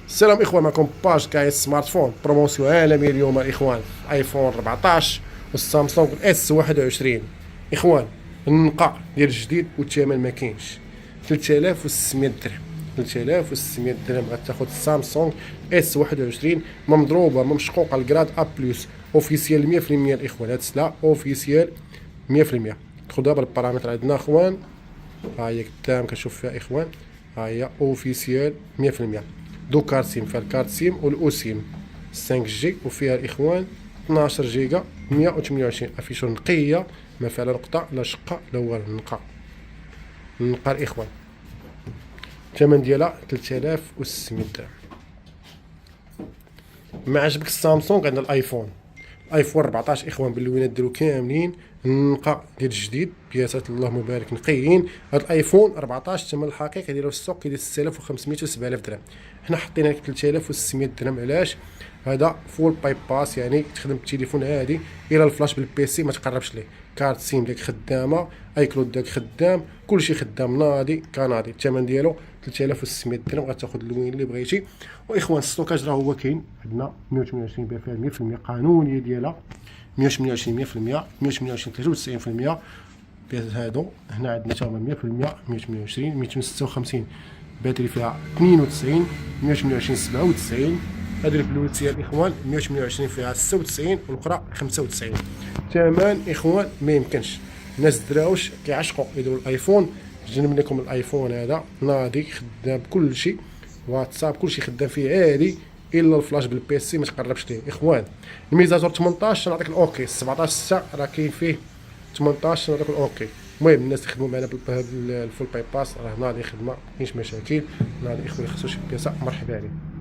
السلام اخوان، معكم باج كايس سمارت فون بروموسيون عالمي اليوم اخوان. ايفون 14 والسامسونج اس 21 اخوان. النقاء ديال الجديد والثمن ما كاينش. 3600 درهم 3600 درهم غتاخذ السامسونج اس 21 مضروبه مشقوقه الجراد ا بلس اوفيسيال 100% الاخوان. هاد السلعه اوفيسيال 100%. دخل دابا البارامتر عندنا اخوان، ها هي قدام كنشوف فيها اخوان، ها هي اوفيسيال 100%. دو كارت سيم، فيها الكارت سيم والاو سيم 5 جي، وفيها الاخوان 12 جيجا 128 افيشو نقيه، ما فيها لا نقطه لا شقه لا والو. النقا الاخوان. الثمن ديالها 3600 درهم. ما عجبك السامسونج عندنا الايفون 14 اخوان باللوينات ديالو كاملين النقا ديال الجديد، بياسات اللهم بارك نقيين. هاد الايفون 14 الثمن الحقيقي ديالو في السوق كيدير 6500 و 7000 درهم، حنا حطينا لك 3600 درهم. علاش؟ هذا فول باي باس، يعني تخدم بالتليفون عادي الى الفلاش بالبيسي ما تقربش ليه. كارت سيم ديالك خدامه، اي كلود ديالك خدام، كلشي خدام ناضي كناضي. الثمن ديالو 3600 درهم، غتاخذ اللوين اللي بغيتي. واخوان الستوكاج راه هو كاين عندنا 128 بها فيها 100% قانونيه ديالها، 128 100%، 128 93%. هادو هنا عندنا تا هما 100%، 128 256 باتري فيها 92، 128 97. هادو البلوتوث يا الاخوان 128 فيها 96 والاخرى 95. ثمن اخوان ما يمكنش. الناس الدراوش كيعشقوا يديروا الايفون. جنب لكم الايفون هذا ناضي خدام بكلشي، واتساب كلشي خدام فيه عادي الا الفلاش بالبيسي ما تقربش ليه اخوان. الميزاتور 18 نعطيك الاوكي، 17 راه كاين فيه 18 نعطيك الاوكي. المهم الناس اللي يخدموا معنا بالفول باي باس راه ناضي خدمه، مكاينش مشاكل. ناضي اخويا خصو شي بياسه مرحبا عليه.